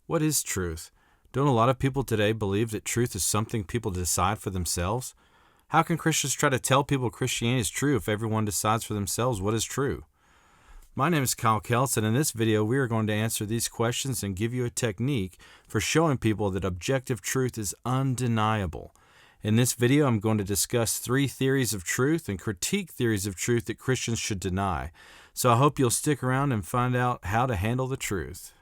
What is truth? Don't a lot of people today believe that truth is something people decide for themselves? How can Christians try to tell people Christianity is true if everyone decides for themselves what is true? My name is Kyle Keltz, and in this video we are going to answer these questions and give you a technique for showing people that objective truth is undeniable. In this video I'm going to discuss 3 theories of truth and critique theories of truth that Christians should deny. So I hope you'll stick around and find out how to handle the truth.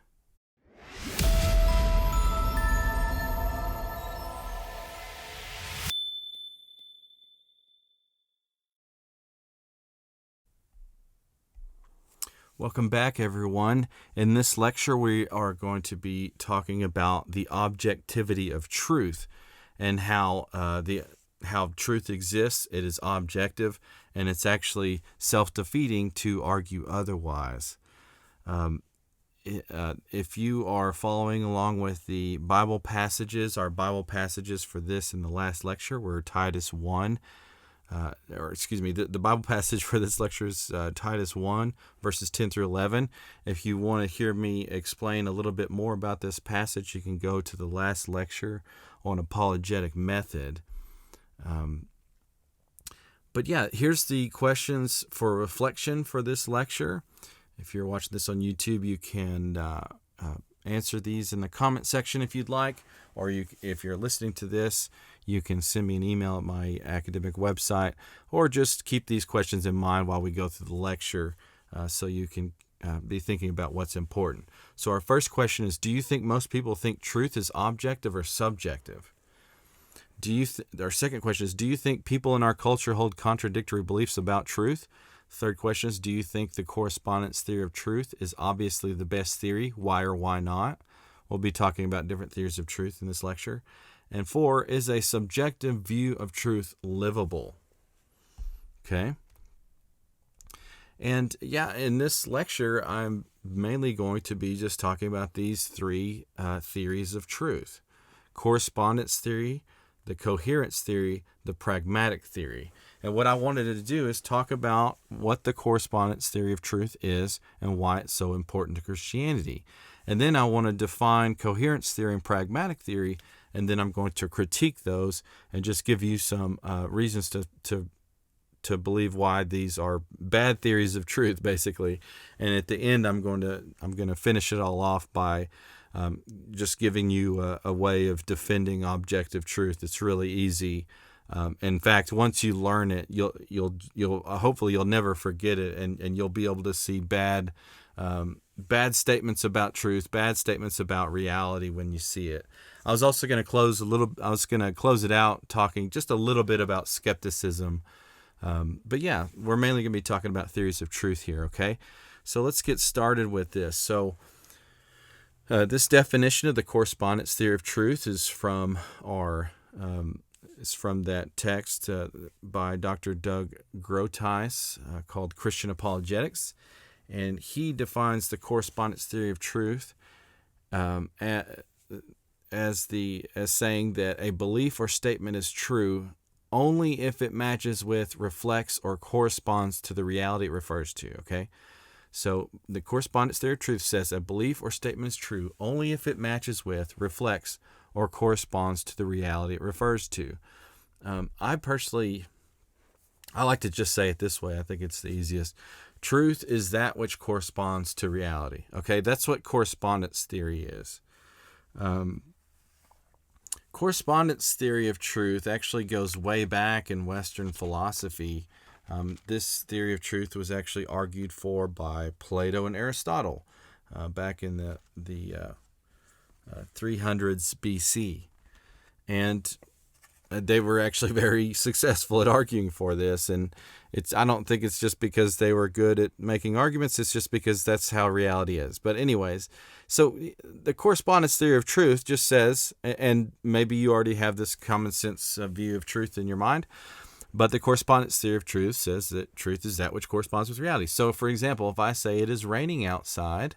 Welcome back, everyone. In this lecture, we are going to be talking about the objectivity of truth and how truth exists. It is objective, and it's actually self-defeating to argue otherwise. If you are following along with the Bible passages, our Bible passages for this in the last lecture were Titus 1. The Bible passage for this lecture is Titus 1, verses 10 through 11. If you want to hear me explain a little bit more about this passage, you can go to the last lecture on apologetic method. But yeah, here's the questions for reflection for this lecture. If you're watching this on YouTube, you can answer these in the comment section if you'd like, or if you're listening to this, you can send me an email at my academic website, or just keep these questions in mind while we go through the lecture so you can be thinking about what's important. So our first question is, do you think most people think truth is objective or subjective? Our second question is, do you think people in our culture hold contradictory beliefs about truth? Third question is, do you think the correspondence theory of truth is obviously the best theory? Why or why not? We'll be talking about different theories of truth in this lecture. And 4, is a subjective view of truth livable? Okay. And yeah, in this lecture, I'm mainly going to be just talking about these 3 theories of truth: correspondence theory, the coherence theory, the pragmatic theory. And what I wanted to do is talk about what the correspondence theory of truth is and why it's so important to Christianity. And then I want to define coherence theory and pragmatic theory, and then I'm going to critique those and just give you some reasons to believe why these are bad theories of truth, basically. And at the end, I'm going to finish it all off by just giving you a way of defending objective truth. It's really easy. In fact, once you learn it, you'll hopefully you'll never forget it, and you'll be able to see bad statements about truth, bad statements about reality when you see it. I was also going to close it out talking just a little bit about skepticism. But yeah, we're mainly going to be talking about theories of truth here. Okay, so let's get started with this. So this definition of the correspondence theory of truth is from that text by Dr. Doug Groothuis called Christian Apologetics. And he defines the correspondence theory of truth as saying that a belief or statement is true only if it matches with, reflects, or corresponds to the reality it refers to. Okay, so the correspondence theory of truth says a belief or statement is true only if it matches with, reflects, or corresponds to the reality it refers to. I like to just say it this way. I think it's the easiest. Truth is that which corresponds to reality. Okay, that's what correspondence theory is. Correspondence theory of truth actually goes way back in Western philosophy. This theory of truth was actually argued for by Plato and Aristotle back in the 300s BC. And they were actually very successful at arguing for this, and I don't think it's just because they were good at making arguments. It's just because that's how reality is. But anyways, so the correspondence theory of truth just says, and maybe you already have this common sense view of truth in your mind, but the correspondence theory of truth says that truth is that which corresponds with reality. So for example, if I say it is raining outside,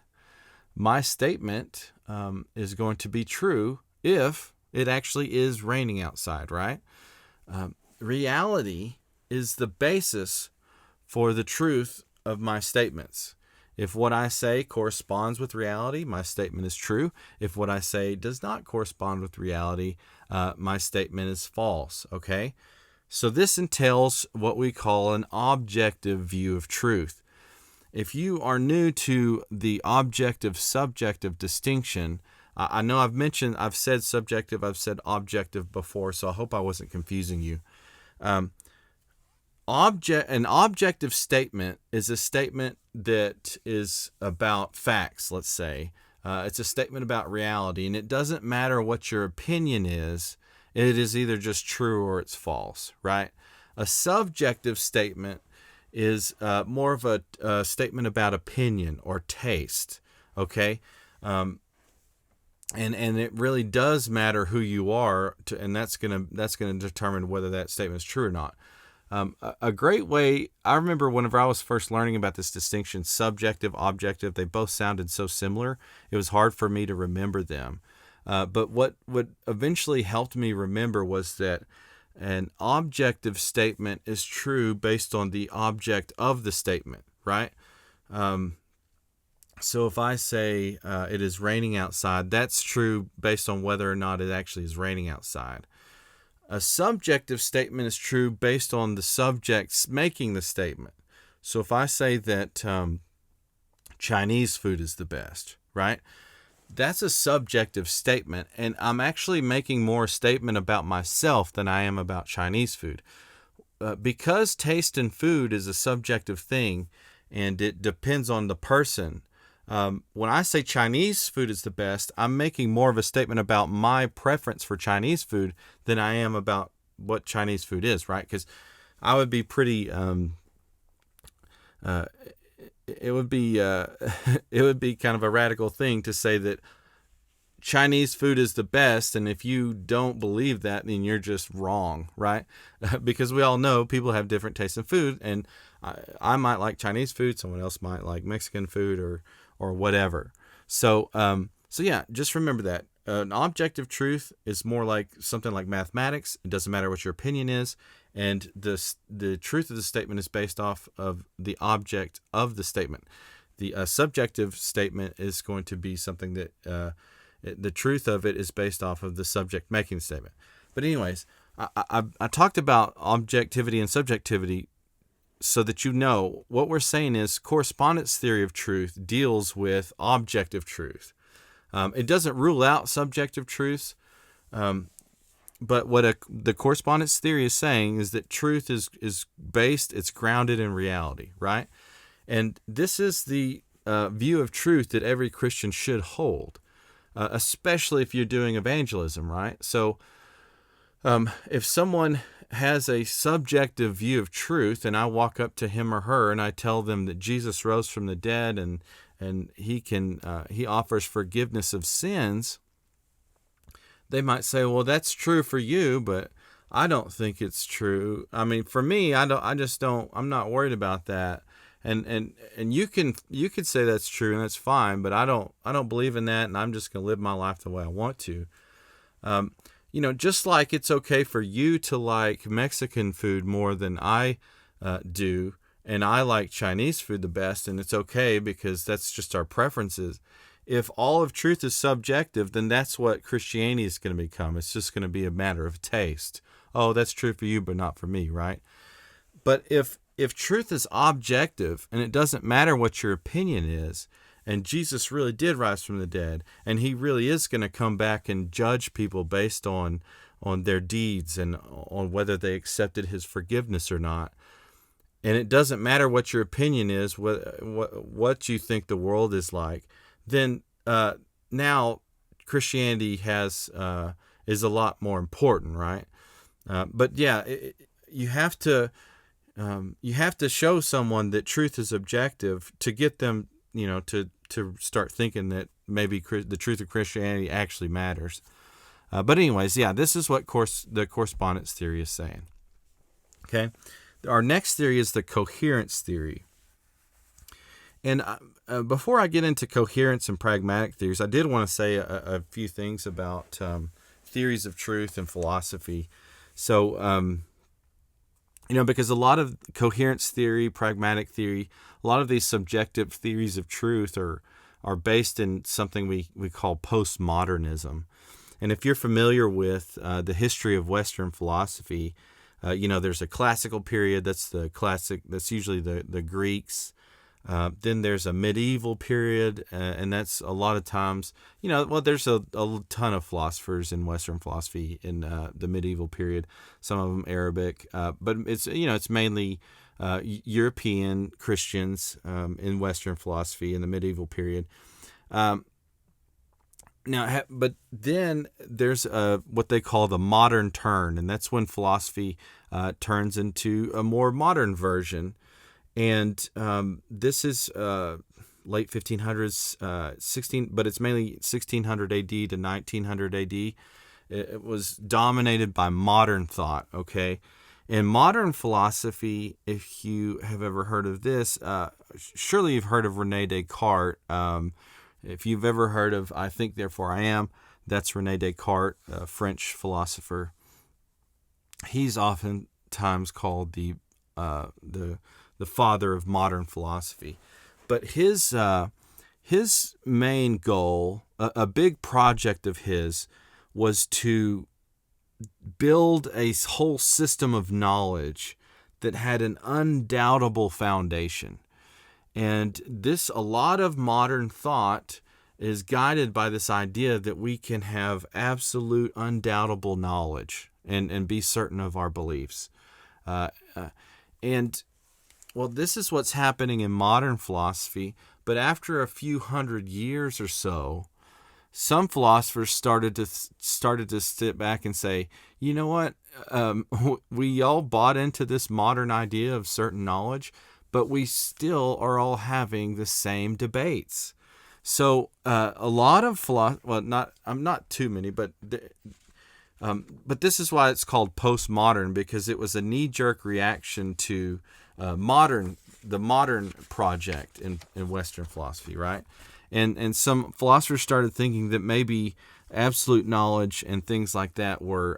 my statement is going to be true if it actually is raining outside, right? Reality is the basis for the truth of my statements. If what I say corresponds with reality, my statement is true. If what I say does not correspond with reality, my statement is false. Okay? So this entails what we call an objective view of truth. If you are new to the objective-subjective distinction, I know I've said subjective, I've said objective before, so I hope I wasn't confusing you. An objective statement is a statement that is about facts, let's say. It's a statement about reality, and it doesn't matter what your opinion is. It is either just true or it's false, right? A subjective statement is more of a statement about opinion or taste, okay? And it really does matter who you are, and that's gonna determine whether that statement is true or not. A great way, I remember whenever I was first learning about this distinction, subjective, objective, they both sounded so similar, it was hard for me to remember them. But what eventually helped me remember was that an objective statement is true based on the object of the statement, right? So if I say it is raining outside, that's true based on whether or not it actually is raining outside. A subjective statement is true based on the subjects making the statement. So if I say that Chinese food is the best, right? That's a subjective statement, and I'm actually making more a statement about myself than I am about Chinese food. Because taste in food is a subjective thing, and it depends on the person. When I say Chinese food is the best, I'm making more of a statement about my preference for Chinese food than I am about what Chinese food is, right? Because I would be pretty... it would be kind of a radical thing to say that Chinese food is the best, and if you don't believe that, then you're just wrong, right? Because we all know people have different tastes in food, and I might like Chinese food, someone else might like Mexican food or whatever. So yeah, just remember that. An objective truth is more like something like mathematics. It doesn't matter what your opinion is, and the truth of the statement is based off of the object of the statement. The subjective statement is going to be something that the truth of it is based off of the subject making the statement. But anyways, I talked about objectivity and subjectivity so that you know what we're saying is correspondence theory of truth deals with objective truth. It doesn't rule out subjective truths, but what the correspondence theory is saying is that truth is based, it's grounded in reality, right? And this is the view of truth that every Christian should hold, especially if you're doing evangelism, right? So if someone has a subjective view of truth and I walk up to him or her and I tell them that Jesus rose from the dead and he offers forgiveness of sins, they might say, well, that's true for you, but I don't think it's true. I mean, for me, I'm not worried about that. And you could say that's true and that's fine, but I don't believe in that, and I'm just going to live my life the way I want to. Just like it's okay for you to like Mexican food more than I do, and I like Chinese food the best, and it's okay because that's just our preferences. If all of truth is subjective, then that's what Christianity is going to become. It's just going to be a matter of taste. Oh, that's true for you, but not for me, right? But if truth is objective, and it doesn't matter what your opinion is, and Jesus really did rise from the dead, and he really is going to come back and judge people based on their deeds and on whether they accepted his forgiveness or not, and it doesn't matter what your opinion is, what you think the world is like, then now Christianity is a lot more important, right? But yeah, you have to show someone that truth is objective to get them, to start thinking that maybe the truth of Christianity actually matters. But anyways, yeah, this is what the correspondence theory is saying. Okay. Our next theory is the coherence theory. And before I get into coherence and pragmatic theories, I did want to say a few things about theories of truth and philosophy. So Because a lot of coherence theory, pragmatic theory, a lot of these subjective theories of truth are based in something we call postmodernism. And if you're familiar with the history of Western philosophy, there's a classical period. That's usually the Greeks. Then there's a medieval period, and that's a lot of times, there's a ton of philosophers in Western philosophy in the medieval period, some of them Arabic, but it's mainly European Christians in Western philosophy in the medieval period. But then there's what they call the modern turn, and that's when philosophy turns into a more modern version. And this is late 1500s, but it's mainly 1600 AD to 1900 AD. It was dominated by modern thought, okay? And modern philosophy, if you have ever heard of this, surely you've heard of René Descartes. If you've ever heard of I Think, Therefore I Am, that's René Descartes, a French philosopher. He's oftentimes called the father of modern philosophy. But his main goal, a big project of his, was to build a whole system of knowledge that had an undoubtable foundation. And a lot of modern thought is guided by this idea that we can have absolute, undoubtable knowledge and be certain of our beliefs. This is what's happening in modern philosophy. But after a few hundred years or so, some philosophers started to sit back and say, you know what? We all bought into this modern idea of certain knowledge, but we still are all having the same debates. So a lot of not too many, but this is why it's called postmodern, because it was a knee-jerk reaction to the modern project in Western philosophy, right? And some philosophers started thinking that maybe absolute knowledge and things like that were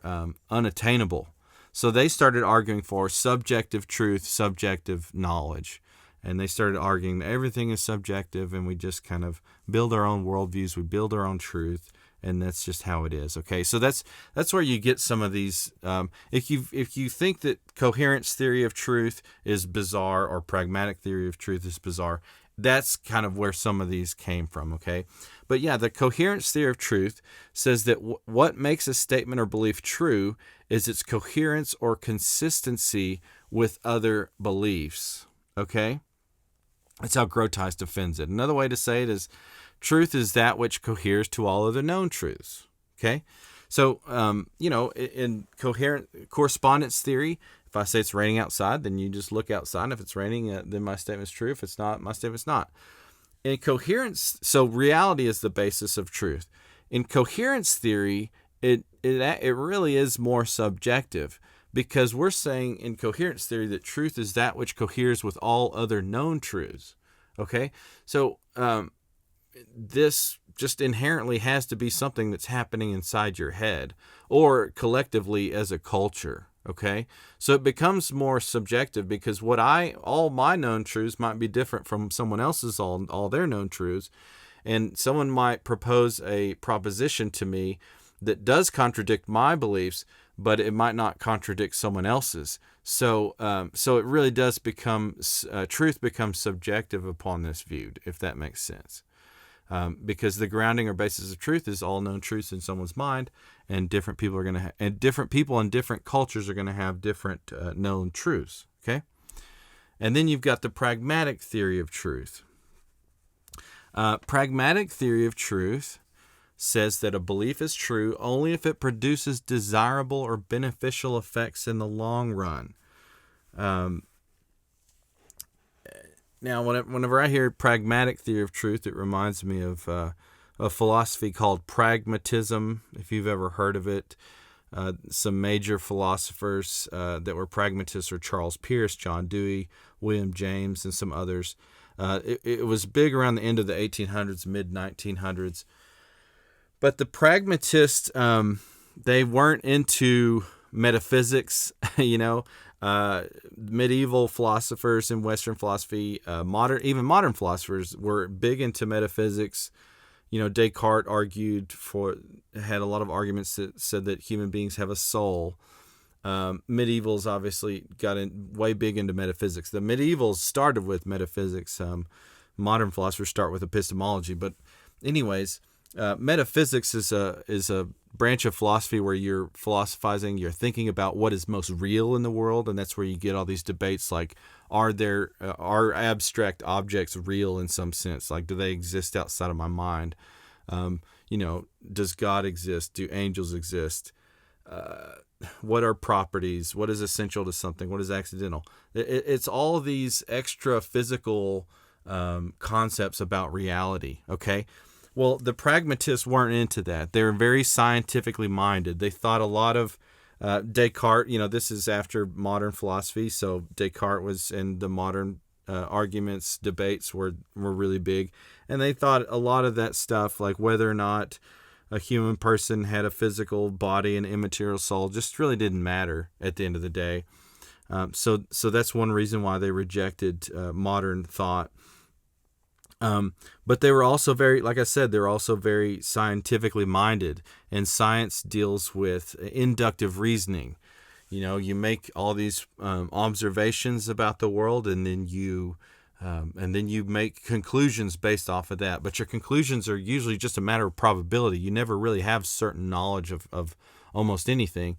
unattainable. So they started arguing for subjective truth, subjective knowledge. And they started arguing that everything is subjective and we just kind of build our own worldviews, we build our own truth, and that's just how it is. Okay, so that's where you get some of these. If you think that coherence theory of truth is bizarre or pragmatic theory of truth is bizarre, that's kind of where some of these came from. Okay, but yeah, the coherence theory of truth says that what makes a statement or belief true is its coherence or consistency with other beliefs. Okay, that's how Grotius defends it. Another way to say it is, truth is that which coheres to all other known truths. Okay, so in correspondence theory, if I say it's raining outside, then you just look outside. If it's raining, then my statement's true. If it's not, my statement's not. In coherence, so reality is the basis of truth. In coherence theory, it really is more subjective, because we're saying in coherence theory that truth is that which coheres with all other known truths. Okay, so this just inherently has to be something that's happening inside your head or collectively as a culture. Okay, so it becomes more subjective, because all my known truths might be different from someone else's all their known truths, and someone might propose a proposition to me that does contradict my beliefs, but it might not contradict someone else's. So it really does become truth becomes subjective upon this view, if that makes sense. Because the grounding or basis of truth is all known truths in someone's mind, and different people in different cultures are going to have different known truths. Okay, and then you've got the pragmatic theory of truth. Pragmatic theory of truth says that a belief is true only if it produces desirable or beneficial effects in the long run. Now, whenever I hear pragmatic theory of truth, it reminds me of a philosophy called pragmatism, if you've ever heard of it. Some major philosophers that were pragmatists are Charles Peirce, John Dewey, William James, and some others. It was big around the end of the 1800s, mid-1900s. But the pragmatists, they weren't into metaphysics, Medieval philosophers in Western philosophy, modern philosophers were big into metaphysics. Descartes had a lot of arguments that said that human beings have a soul. Medievals obviously got way big into metaphysics. The medievals started with metaphysics. Modern philosophers start with epistemology. But anyways, metaphysics is a branch of philosophy where you're philosophizing, you're thinking about what is most real in the world, and that's where you get all these debates like, are abstract objects real in some sense? Like, do they exist outside of my mind? Does God exist? Do angels exist? What are properties? What is essential to something? What is accidental? It's all of these extra physical concepts about reality, okay? Well, the pragmatists weren't into that. They were very scientifically minded. They thought a lot of Descartes. This is after modern philosophy, so Descartes was in the modern arguments, debates were really big. And they thought a lot of that stuff, like whether or not a human person had a physical body and immaterial soul, just really didn't matter at the end of the day. So that's one reason why they rejected modern thought. But they were also like I said, they're also very scientifically minded, and science deals with inductive reasoning. You make all these observations about the world, and then you make conclusions based off of that. But your conclusions are usually just a matter of probability. You never really have certain knowledge of almost anything.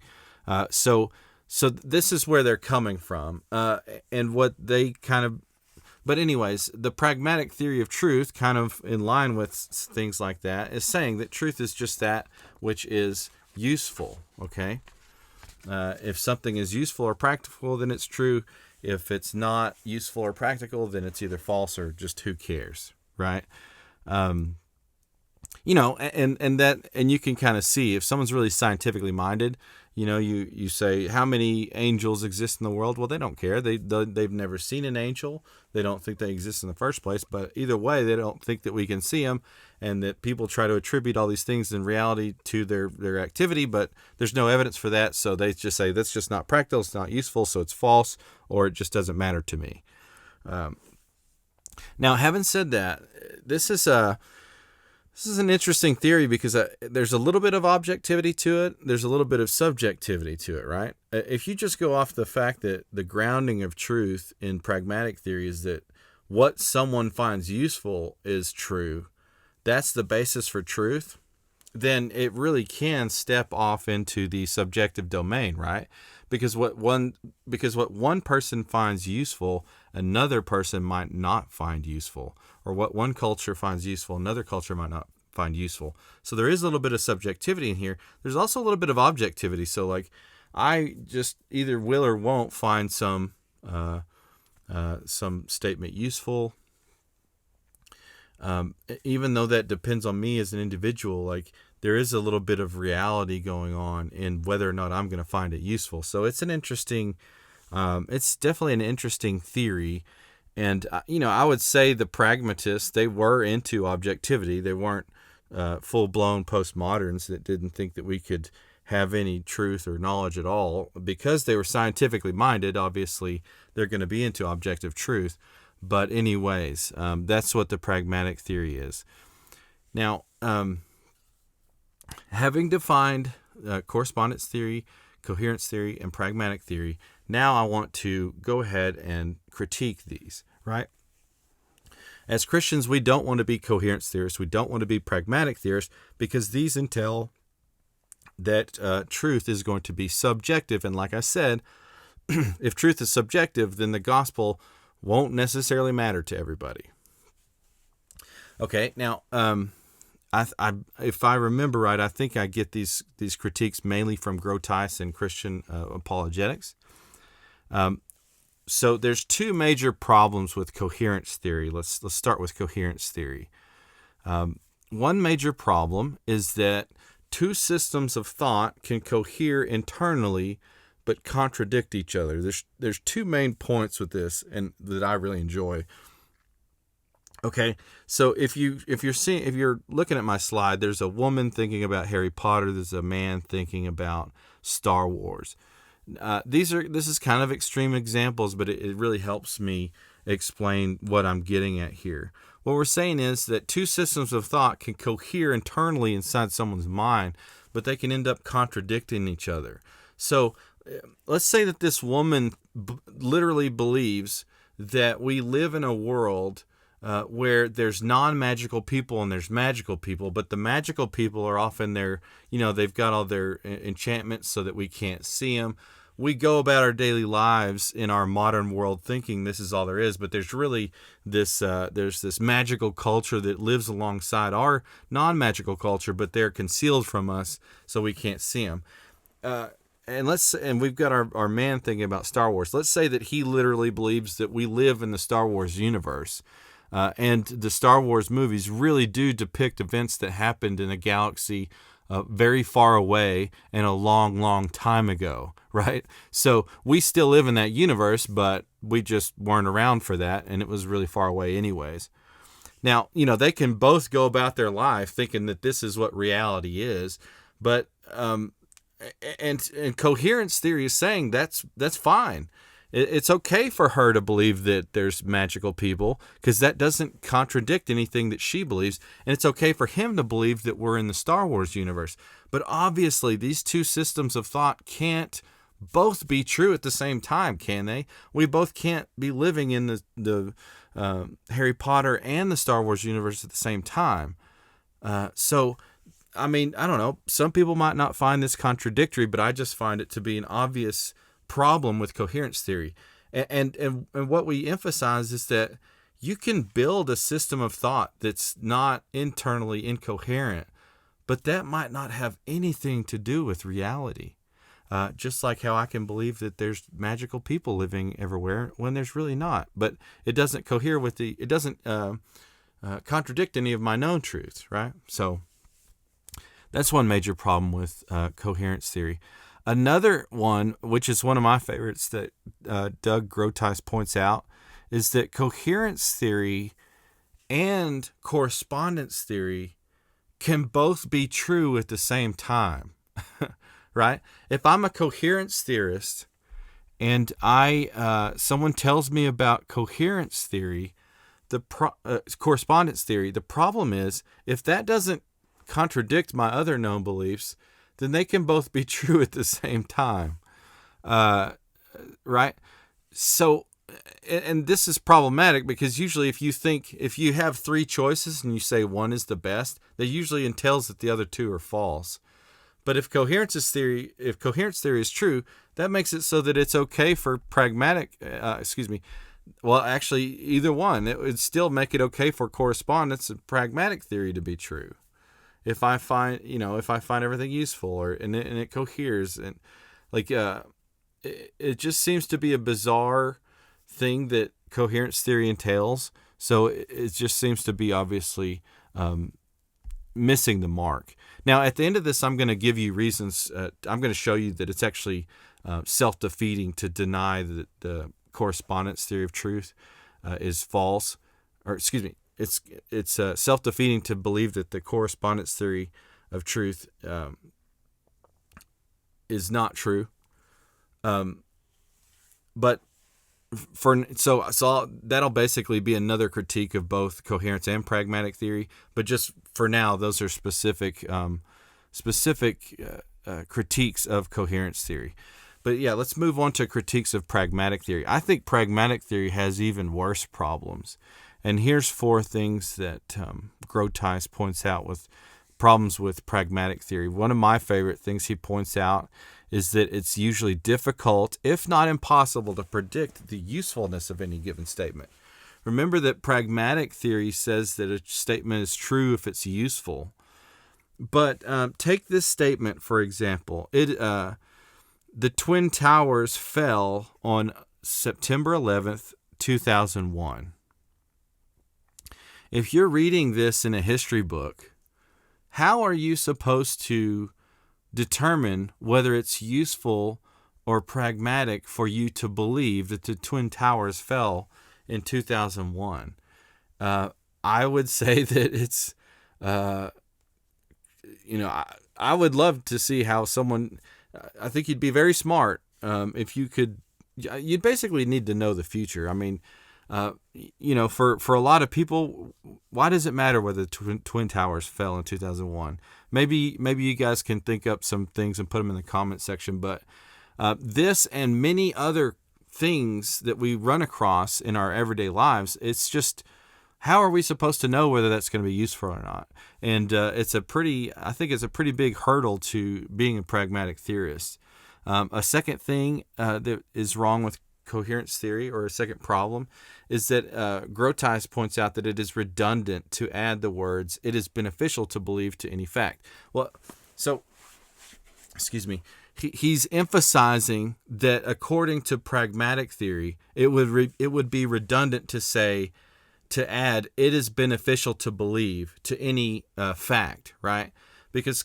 So this is where they're coming from, and what they kind of. But anyways, the pragmatic theory of truth, kind of in line with things like that, is saying that truth is just that which is useful, okay? If something is useful or practical, then it's true. If it's not useful or practical, then it's either false or just who cares, right? And you can kind of see if someone's really scientifically minded. You say, how many angels exist in the world? Well, they don't care. They've never seen an angel. They don't think they exist in the first place. But either way, they don't think that we can see them, and that people try to attribute all these things in reality to their activity, but there's no evidence for that. So they just say, that's just not practical, it's not useful, so it's false, or it just doesn't matter to me. Now, having said that, this is an interesting theory because there's a little bit of objectivity to it. There's a little bit of subjectivity to it, right? If you just go off the fact that the grounding of truth in pragmatic theory is that what someone finds useful is true, that's the basis for truth, then it really can step off into the subjective domain, right? Because what one person finds useful, another person might not find useful. Or what one culture finds useful, another culture might not find useful. So there is a little bit of subjectivity in here. There's also a little bit of objectivity. So like, I just either will or won't find some statement useful. Even though that depends on me as an individual, like there is a little bit of reality going on in whether or not I'm going to find it useful. So it's it's definitely an interesting theory. And, I would say the pragmatists, they were into objectivity. They weren't full-blown postmoderns that didn't think that we could have any truth or knowledge at all. Because they were scientifically minded, obviously, they're going to be into objective truth. But anyways, that's what the pragmatic theory is. Now, having defined correspondence theory, coherence theory, and pragmatic theory, now I want to go ahead and critique these, right? As Christians, we don't want to be coherence theorists. We don't want to be pragmatic theorists because these entail that truth is going to be subjective. And like I said, if truth is subjective, then the gospel won't necessarily matter to everybody. Okay, now, if I remember right, I think I get these critiques mainly from Grotius and Christian apologetics. So there's two major problems with coherence theory. Let's start with coherence theory. One major problem is that two systems of thought can cohere internally but contradict each other. There's two main points with this, and that I really enjoy. Okay, so if you're looking at my slide, there's a woman thinking about Harry Potter. There's a man thinking about Star Wars. This is kind of extreme examples, but it really helps me explain what I'm getting at here. What we're saying is that two systems of thought can cohere internally inside someone's mind, but they can end up contradicting each other. So let's say that this woman literally believes that we live in a world where there's non-magical people and there's magical people, but the magical people are often they've got all their enchantments so that we can't see them. We go about our daily lives in our modern world thinking this is all there is, but there's really there's this magical culture that lives alongside our non-magical culture, but they're concealed from us so we can't see them. And we've got our man thinking about Star Wars. Let's say that he literally believes that we live in the Star Wars universe. And the Star Wars movies really do depict events that happened in a galaxy very far away and a long, long time ago, right? So we still live in that universe, but we just weren't around for that, and it was really far away anyways. Now, they can both go about their life thinking that this is what reality is, but and coherence theory is saying that's fine. It's okay for her to believe that there's magical people because that doesn't contradict anything that she believes. And it's okay for him to believe that we're in the Star Wars universe. But obviously, these two systems of thought can't both be true at the same time, can they? We both can't be living in the Harry Potter and the Star Wars universe at the same time. So, I mean, I don't know. Some people might not find this contradictory, but I just find it to be an obvious problem with coherence theory. And what we emphasize is that you can build a system of thought that's not internally incoherent, but that might not have anything to do with reality. Just like how I can believe that there's magical people living everywhere when there's really not. But it doesn't cohere with it doesn't contradict any of my known truths, right? So that's one major problem with coherence theory. Another one, which is one of my favorites that Doug Groothuis points out, is that coherence theory and correspondence theory can both be true at the same time, right? If I'm a coherence theorist and someone tells me about coherence theory, correspondence theory, the problem is if that doesn't contradict my other known beliefs, then they can both be true at the same time, right? So, and this is problematic because usually if you have three choices and you say one is the best, that usually entails that the other two are false. But if coherence theory is true, that makes it so that it's okay for either one. It would still make it okay for correspondence and pragmatic theory to be true. If I find everything useful and it coheres, and it just seems to be a bizarre thing that coherence theory entails. So it just seems to be obviously missing the mark. Now, at the end of this, I'm going to give you reasons. I'm going to show you that it's actually self-defeating to deny that the correspondence theory of truth is false, or excuse me. It's self-defeating to believe that the correspondence theory of truth is not true. But so that'll basically be another critique of both coherence and pragmatic theory. But just for now, those are specific critiques of coherence theory. But yeah, let's move on to critiques of pragmatic theory. I think pragmatic theory has even worse problems. And here's 4 things that Groothuis points out with problems with pragmatic theory. One of my favorite things he points out is that it's usually difficult, if not impossible, to predict the usefulness of any given statement. Remember that pragmatic theory says that a statement is true if it's useful. But take this statement, for example. The Twin Towers fell on September 11th, 2001. If you're reading this in a history book, how are you supposed to determine whether it's useful or pragmatic for you to believe that the Twin Towers fell in 2001? I would say that it's, I would love to see how someone, I think you'd be very smart if you could, you'd basically need to know the future. I mean, for a lot of people, why does it matter whether the Twin Towers fell in 2001? Maybe you guys can think up some things and put them in the comment section. But this and many other things that we run across in our everyday lives, it's just, how are we supposed to know whether that's going to be useful or not? And I think it's a pretty big hurdle to being a pragmatic theorist. A second thing that is wrong with coherence theory, or a second problem, is that Grotius points out that it is redundant to add the words, "it is beneficial to believe," to any fact. Well, so, excuse me, he's emphasizing that according to pragmatic theory, it would be redundant to add, "it is beneficial to believe," to any fact, right? Because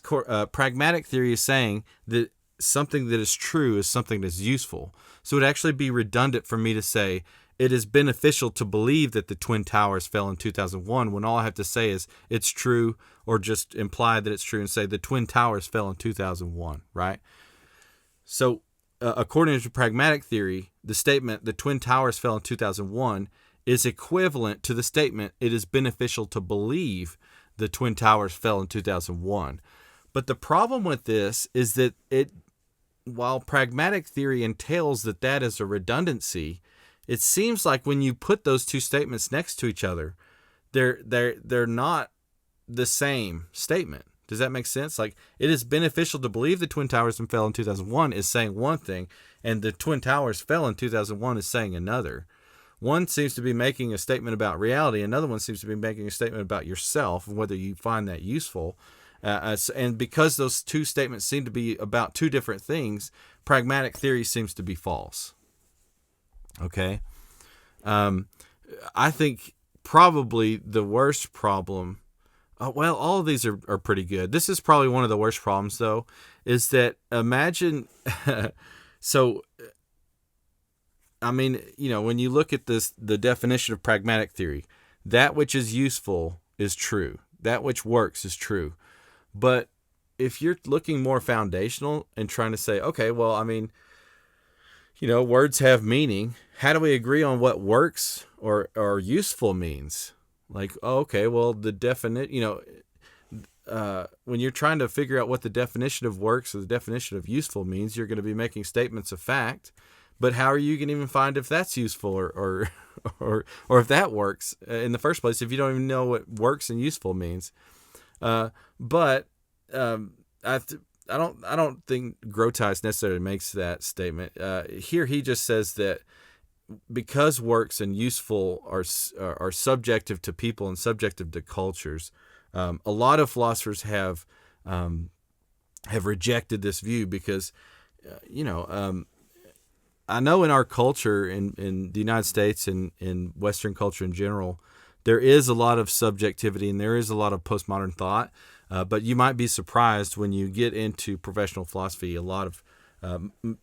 pragmatic theory is saying that something that is true is something that's useful. So it would actually be redundant for me to say, "it is beneficial to believe that the Twin Towers fell in 2001, when all I have to say is it's true, or just imply that it's true and say the Twin Towers fell in 2001, right? So according to pragmatic theory, the statement "the Twin Towers fell in 2001 is equivalent to the statement "it is beneficial to believe the Twin Towers fell in 2001. But the problem with this is that while pragmatic theory entails that is a redundancy, it seems like when you put those two statements next to each other, they're not the same statement. Does that make sense? Like, "it is beneficial to believe the Twin Towers fell in 2001 is saying one thing, and "the Twin Towers fell in 2001 is saying another. One seems to be making a statement about reality. Another one seems to be making a statement about yourself and whether you find that useful. And because those two statements seem to be about two different things, pragmatic theory seems to be false." Okay? I think probably the worst problem, well, all of these are pretty good. This is probably one of the worst problems, though, is that imagine, so, I mean, when you look at the definition of pragmatic theory, that which is useful is true. That which works is true. But if you're looking more foundational and trying to say, okay, well, I mean, words have meaning. How do we agree on what works or useful means? Like, okay, well, the definition, when you're trying to figure out what the definition of works or the definition of useful means, you're going to be making statements of fact. But how are you going to even find if that's useful or if that works in the first place if you don't even know what works and useful means? But I don't think Grotius necessarily makes that statement. Here he just says that because works and useful are subjective to people and subjective to cultures, a lot of philosophers have rejected this view because, I know in our culture, in the United States and in Western culture in general, there is a lot of subjectivity and there is a lot of postmodern thought. But you might be surprised when you get into professional philosophy. A lot of,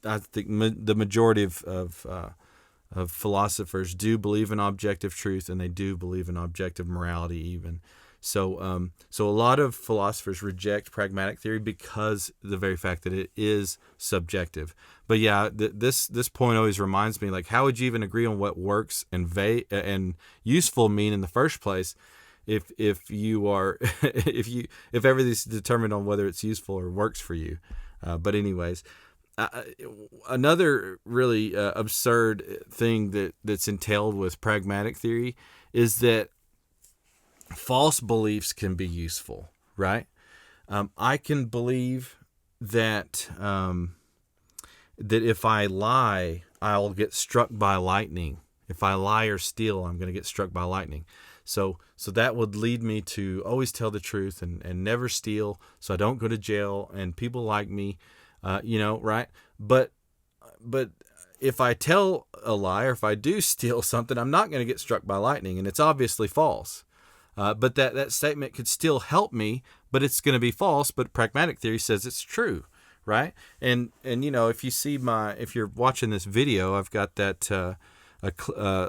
I think, the majority of philosophers do believe in objective truth, and they do believe in objective morality even. So a lot of philosophers reject pragmatic theory because of the very fact that it is subjective. But yeah, this point always reminds me, like, how would you even agree on what works and useful mean in the first place if you are if everything's determined on whether it's useful or works for you? But anyways, another really absurd thing that's entailed with pragmatic theory is that false beliefs can be useful, right? I can believe that that if I lie, I'll get struck by lightning. If I lie or steal, I'm going to get struck by lightning. So that would lead me to always tell the truth and never steal, so I don't go to jail and people like me, right? But if I tell a lie or if I do steal something, I'm not going to get struck by lightning, and it's obviously false. But that statement could still help me, but it's going to be false. But pragmatic theory says it's true, right? And if you're watching this video, I've got that a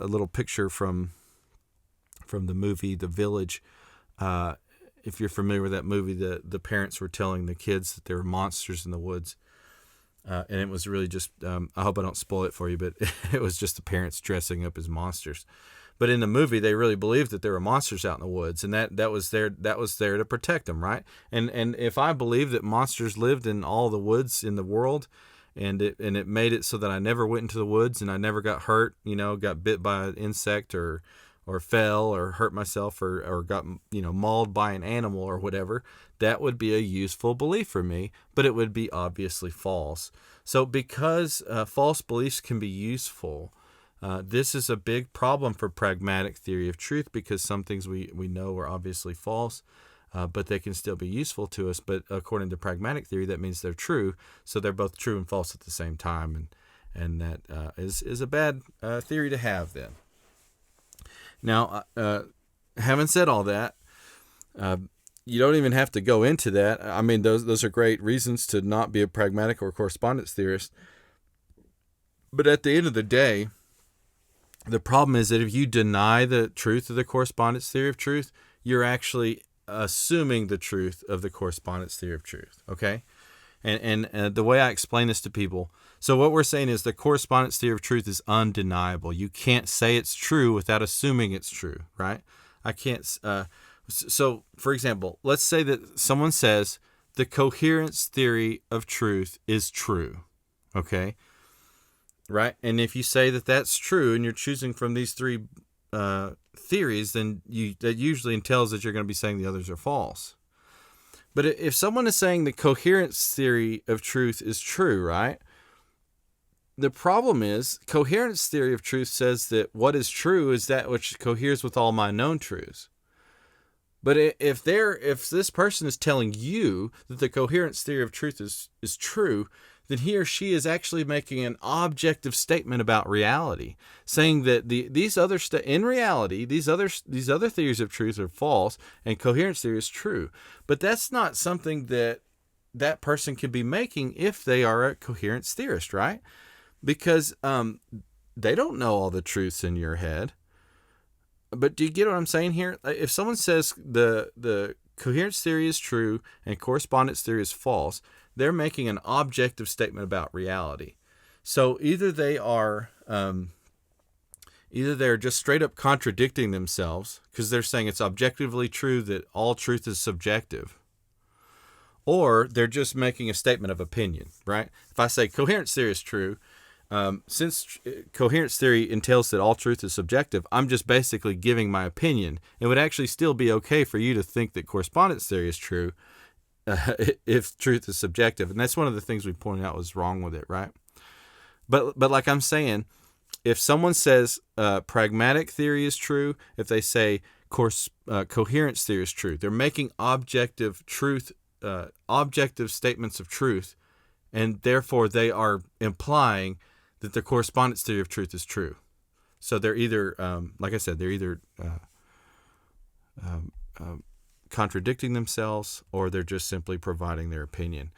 little picture from the movie The Village. If you're familiar with that movie, the parents were telling the kids that there were monsters in the woods, And it was really just, I hope I don't spoil it for you, but it was just the parents dressing up as monsters. But in the movie, they really believed that there were monsters out in the woods, and that was there to protect them, right? And if I believe that monsters lived in all the woods in the world, and it made it so that I never went into the woods and I never got hurt, got bit by an insect or fell or hurt myself or got mauled by an animal or whatever, that would be a useful belief for me, but it would be obviously false. So because false beliefs can be useful, this is a big problem for pragmatic theory of truth, because some things we know are obviously false, but they can still be useful to us. But according to pragmatic theory, that means they're true. So they're both true and false at the same time, and that is a bad theory to have then. Now, having said all that, you don't even have to go into that. I mean, those are great reasons to not be a pragmatic or correspondence theorist. But at the end of the day, the problem is that if you deny the truth of the correspondence theory of truth, you're actually assuming the truth of the correspondence theory of truth, okay? And the way I explain this to people, so what we're saying is the correspondence theory of truth is undeniable. You can't say it's true without assuming it's true, right? I can't. So, for example, let's say that someone says the coherence theory of truth is true, okay? Right? And if you say that that's true and you're choosing from these three theories, then that usually entails that you're going to be saying the others are false. But if someone is saying the coherence theory of truth is true, right? The problem is coherence theory of truth says that what is true is that which coheres with all my known truths. But if this person is telling you that the coherence theory of truth is true, then he or she is actually making an objective statement about reality, saying that these other theories of truth are false and coherence theory is true. But that's not something that person could be making if they are a coherence theorist, right? Because they don't know all the truths in your head. But do you get what I'm saying here? If someone says the coherence theory is true and correspondence theory is false, they're making an objective statement about reality. So either they're just straight up contradicting themselves because they're saying it's objectively true that all truth is subjective, or they're just making a statement of opinion, right? If I say coherence theory is true, since coherence theory entails that all truth is subjective, I'm just basically giving my opinion. It would actually still be okay for you to think that correspondence theory is true if truth is subjective. And that's one of the things we pointed out was wrong with it, right? But like I'm saying, if someone says pragmatic theory is true, if they say coherence theory is true, they're making objective statements of truth, and therefore they are implying that the correspondence theory of truth is true. So they're either, like I said, they're either contradicting themselves, or they're just simply providing their opinion.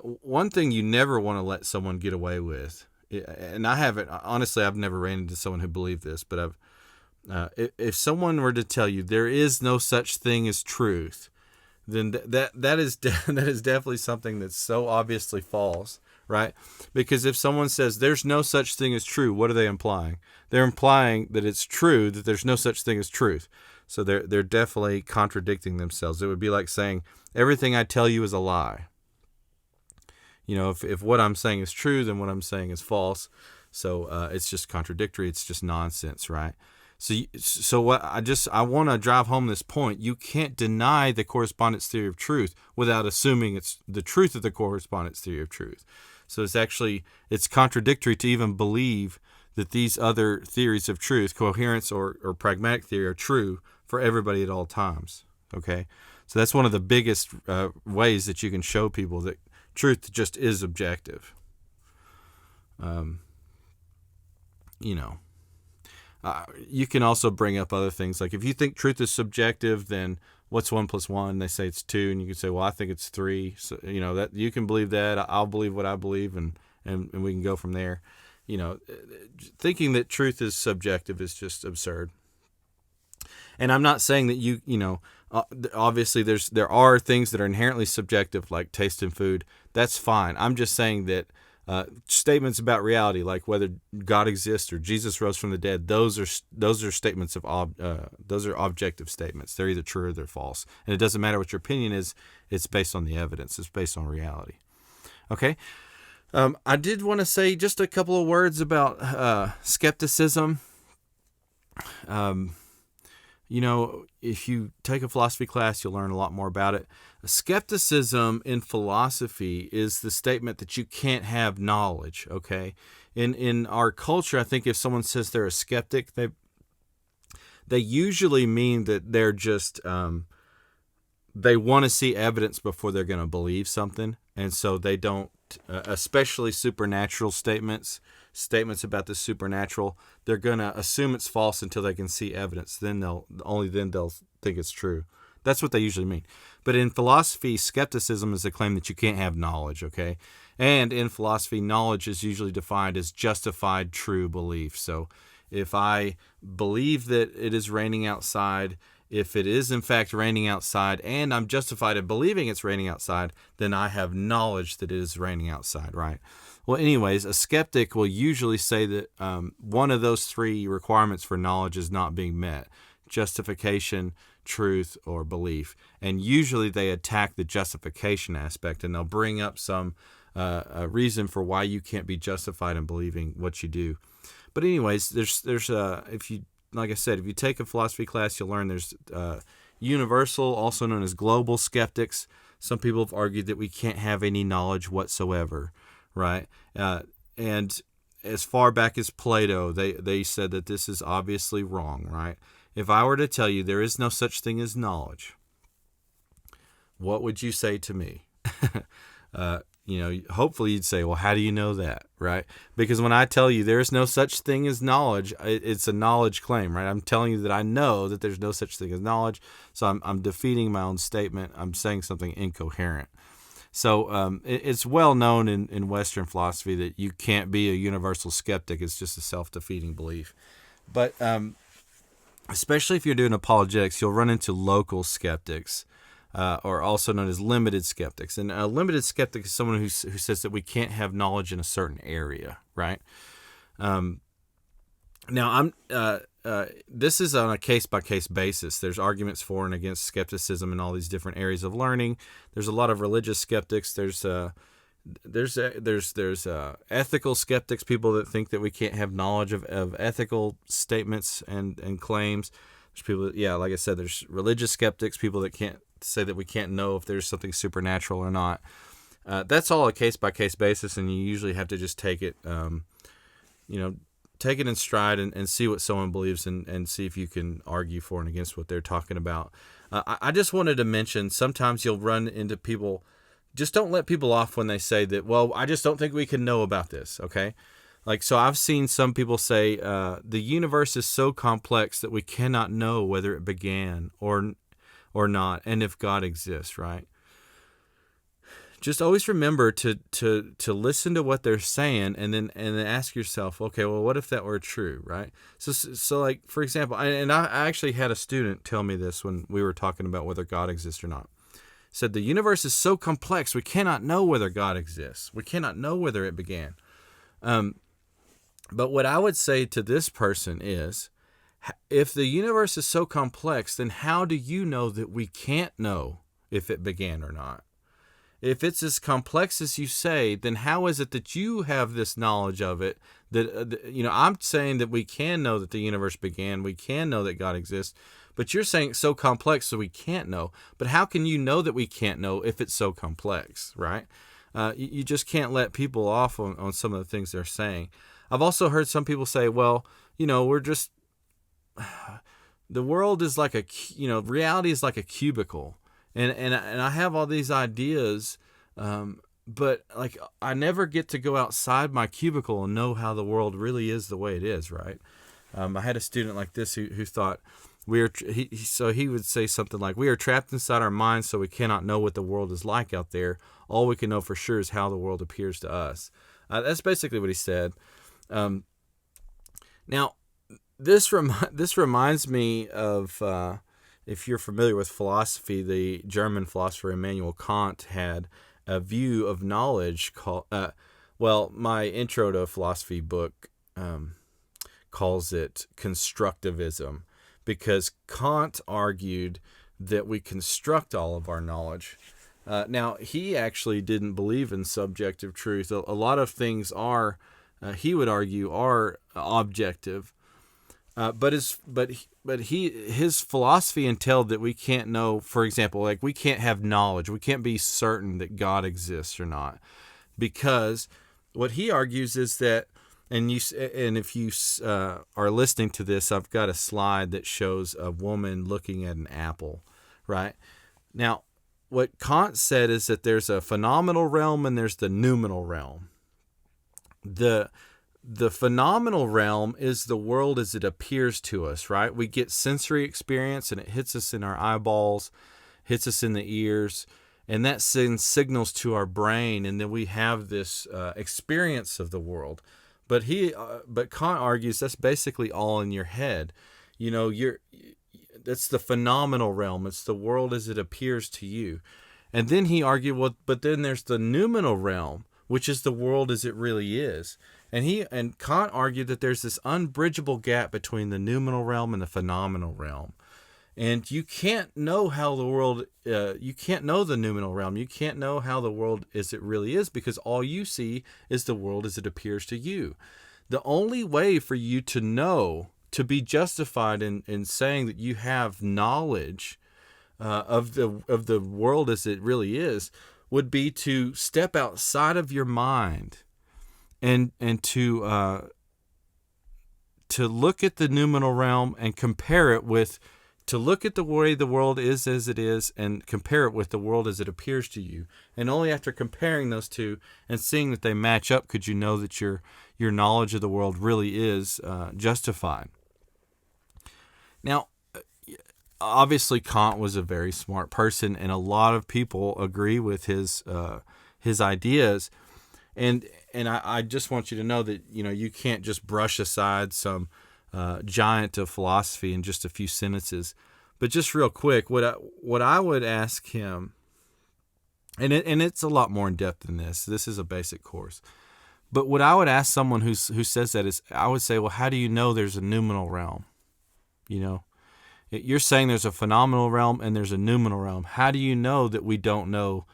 One thing you never want to let someone get away with, and I've never ran into someone who believed this, but if someone were to tell you there is no such thing as truth, then that is definitely something that's so obviously false, right? Because if someone says there's no such thing as true, what are they implying? They're implying that it's true that there's no such thing as truth. So they're definitely contradicting themselves. It would be like saying everything I tell you is a lie. If what I'm saying is true, then what I'm saying is false. So it's just contradictory. It's just nonsense, right? So what I want to drive home this point. You can't deny the correspondence theory of truth without assuming it's the truth of the correspondence theory of truth. So it's contradictory to even believe that these other theories of truth, coherence or pragmatic theory, are true for everybody at all times. Okay? So that's one of the biggest ways that you can show people that truth just is objective. You can also bring up other things. Like if you think truth is subjective, then what's 1 + 1? They say it's 2, and you can say, well, I think it's 3. So, that you can believe that. I'll believe what I believe, and we can go from there. Thinking that truth is subjective is just absurd. And I'm not saying that obviously there are things that are inherently subjective, like taste in food. That's fine. I'm just saying that Statements about reality, like whether God exists or Jesus rose from the dead, those are statements of those are objective statements. They're either true or they're false, and it doesn't matter what your opinion is. It's based on the evidence. It's based on reality. Okay. I did want to say just a couple of words about skepticism. If you take a philosophy class, you'll learn a lot more about it. Skepticism in philosophy is the statement that you can't have knowledge, okay? In our culture, I think if someone says they're a skeptic, they usually mean that they're just, they want to see evidence before they're going to believe something. And so they don't, especially supernatural statements about the supernatural, they're going to assume it's false until they can see evidence. Then they'll think it's true. That's what they usually mean. But in philosophy, skepticism is the claim that you can't have knowledge, okay? And in philosophy, knowledge is usually defined as justified true belief. So if I believe that it is raining outside, if it is in fact raining outside, and I'm justified in believing it's raining outside, then I have knowledge that it is raining outside, right? Well, anyways, a skeptic will usually say that one of those three requirements for knowledge is not being met: justification, truth, or belief. And usually they attack the justification aspect, and they'll bring up some a reason for why you can't be justified in believing what you do. But anyways, there's if you, like I said, if you take a philosophy class, you'll learn there's universal, also known as global skeptics. Some people have argued that we can't have any knowledge whatsoever, right? And as far back as Plato, they said that this is obviously wrong, right? If I were to tell you there is no such thing as knowledge, what would you say to me? Hopefully you'd say, well, how do you know that, right? Because when I tell you there is no such thing as knowledge, it's a knowledge claim, right? I'm telling you that I know that there's no such thing as knowledge, so I'm defeating my own statement. I'm saying something incoherent. So it's well known in Western philosophy that you can't be a universal skeptic. It's just a self-defeating belief. But especially if you're doing apologetics, you'll run into local skeptics, or also known as limited skeptics. And a limited skeptic is someone who says that we can't have knowledge in a certain area, right? Now, this is on a case-by-case basis. There's arguments for and against skepticism in all these different areas of learning. There's a lot of religious skeptics. There's ethical skeptics, people that think that we can't have knowledge of ethical statements and claims. There's people that, like I said, there's religious skeptics, people that can't say that we can't know if there's something supernatural or not. That's all a case-by-case basis, and you usually have to just take it, take it in stride and see what someone believes and see if you can argue for and against what they're talking about. I just wanted to mention, sometimes you'll run into people. Just don't let people off when they say that, well, I just don't think we can know about this, okay? So I've seen some people say the universe is so complex that we cannot know whether it began or not, and if God exists, right? Just always remember to listen to what they're saying, and then ask yourself, okay, well, what if that were true, right? So like, for example, I actually had a student tell me this when we were talking about whether God exists or not. Said the universe is so complex we cannot know whether God exists. We cannot know whether it began. But what I would say to this person is, if the universe is so complex, then how do you know that we can't know if it began or not? If it's as complex as you say, then how is it that you have this knowledge of it? That I'm saying that we can know that the universe began, we can know that God exists, but you're saying it's so complex so we can't know. But how can you know that we can't know if it's so complex, right? You just can't let people off on some of the things they're saying. I've also heard some people say, well, we're just, the world is like reality is like a cubicle. And I have all these ideas, but like I never get to go outside my cubicle and know how the world really is the way it is, right? I had a student like this who thought he would say something like, we are trapped inside our minds, so we cannot know what the world is like out there. All we can know for sure is how the world appears to us. That's basically what he said. Now, this reminds me of, if you're familiar with philosophy, the German philosopher Immanuel Kant had a view of knowledge called, Well, my intro to philosophy book calls it constructivism, because Kant argued that we construct all of our knowledge. Now, he actually didn't believe in subjective truth. A lot of things are, he would argue, are objective. His philosophy entailed that we can't know. For example, like we can't have knowledge. We can't be certain that God exists or not, because what he argues is that, and if you are listening to this, I've got a slide that shows a woman looking at an apple, right? Now, what Kant said is that there's a phenomenal realm and there's the noumenal realm. The phenomenal realm is the world as it appears to us, right? We get sensory experience and it hits us in our eyeballs, hits us in the ears, and that sends signals to our brain, and then we have this experience of the world. But Kant argues that's basically all in your head. That's the phenomenal realm. It's the world as it appears to you. And then he argued, well, but then there's the noumenal realm, which is the world as it really is. And Kant argued that there's this unbridgeable gap between the noumenal realm and the phenomenal realm. And you can't know how the world, you can't know the noumenal realm. You can't know how the world as it really is, because all you see is the world as it appears to you. The only way for you to know, to be justified in saying that you have knowledge of the world as it really is, would be to step outside of your mind and to look at the noumenal realm and compare it with, to look at the way the world is as it is and compare it with the world as it appears to you. And only after comparing those two and seeing that they match up could you know that your knowledge of the world really is justified. Now, obviously Kant was a very smart person, and a lot of people agree with his ideas. And I just want you to know that you can't just brush aside some giant of philosophy in just a few sentences. But just real quick, what I would ask him, and it's a lot more in depth than this. This is a basic course. But what I would ask someone who says that is, I would say, well, how do you know there's a noumenal realm? You're saying there's a phenomenal realm and there's a noumenal realm. How do you know that we don't know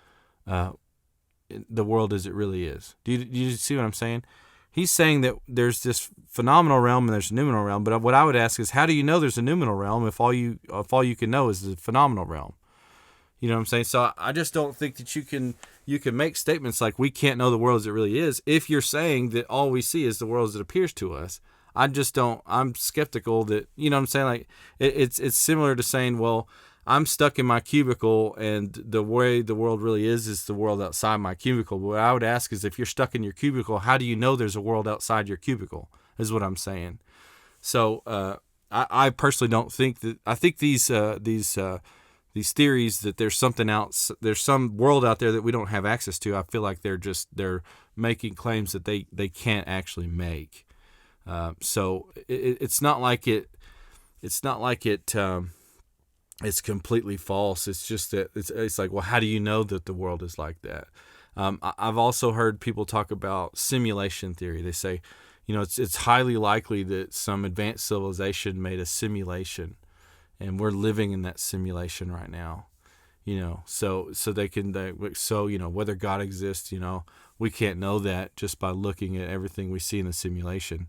the world as it really is? Do you see what I'm saying? He's saying that there's this phenomenal realm and there's a noumenal realm. But what I would ask is, how do you know there's a noumenal realm if all you can know is the phenomenal realm? You know what I'm saying? So I just don't think that you can make statements like we can't know the world as it really is if you're saying that all we see is the world as it appears to us. I'm skeptical that, you know what I'm saying? Like it's similar to saying, well, I'm stuck in my cubicle and the way the world really is the world outside my cubicle. But what I would ask is, if you're stuck in your cubicle, how do you know there's a world outside your cubicle, is what I'm saying. So I personally don't think that, I think these theories that there's something else, there's some world out there that we don't have access to, I feel like they're making claims that they can't actually make. So it's not like it's completely false. It's just that it's like, well, how do you know that the world is like that? I've also heard people talk about simulation theory. They say, it's highly likely that some advanced civilization made a simulation, and we're living in that simulation right now. So whether God exists, we can't know that just by looking at everything we see in the simulation.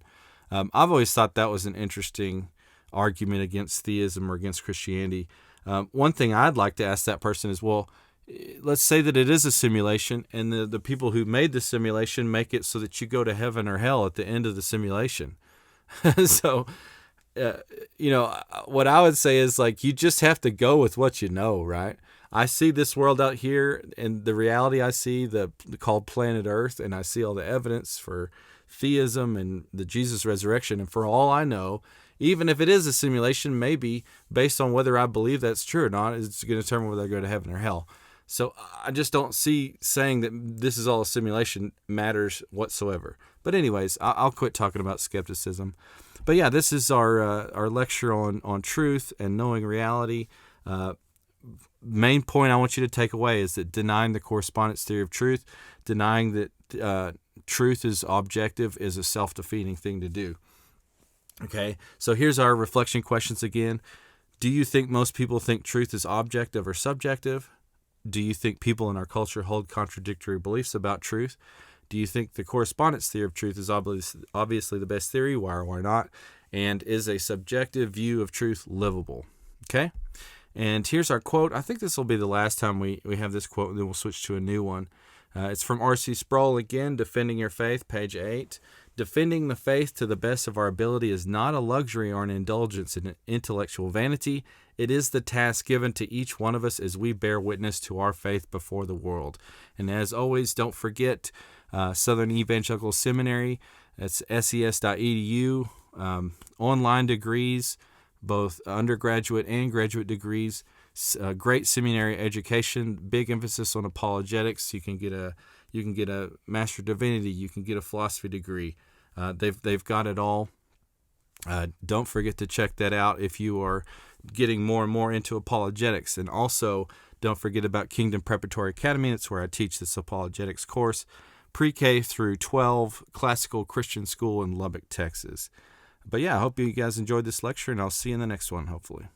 I've always thought that was an interesting argument against theism or against Christianity. One thing I'd like to ask that person is, well, let's say that it is a simulation, and the people who made the simulation make it so that you go to heaven or hell at the end of the simulation. So, what I would say is, like, you just have to go with what you know, right? I see this world out here, and the reality I see, called planet Earth, and I see all the evidence for theism and the Jesus resurrection, and for all I know, even if it is a simulation, maybe based on whether I believe that's true or not, it's going to determine whether I go to heaven or hell. So I just don't see saying that this is all a simulation matters whatsoever. But anyways, I'll quit talking about skepticism. But yeah, this is our lecture on truth and knowing reality. Main point I want you to take away is that denying the correspondence theory of truth, denying that truth is objective is a self-defeating thing to do. Okay, so here's our reflection questions again. Do you think most people think truth is objective or subjective? Do you think people in our culture hold contradictory beliefs about truth? Do you think the correspondence theory of truth is obviously the best theory? Why or why not? And is a subjective view of truth livable? Okay, and here's our quote. I think this will be the last time we have this quote, and then we'll switch to a new one. It's from R.C. Sproul again, Defending Your Faith, page 8. Defending the faith to the best of our ability is not a luxury or an indulgence in intellectual vanity. It is the task given to each one of us as we bear witness to our faith before the world. And as always, don't forget Southern Evangelical Seminary. That's ses.edu. Online degrees, both undergraduate and graduate degrees. Great seminary education. Big emphasis on apologetics. You can get a Master of Divinity. You can get a philosophy degree. They've got it all. Don't forget to check that out if you are getting more and more into apologetics. And also, don't forget about Kingdom Preparatory Academy. That's where I teach this apologetics course. Pre-K through 12, classical Christian school in Lubbock, Texas. But yeah, I hope you guys enjoyed this lecture, and I'll see you in the next one, hopefully.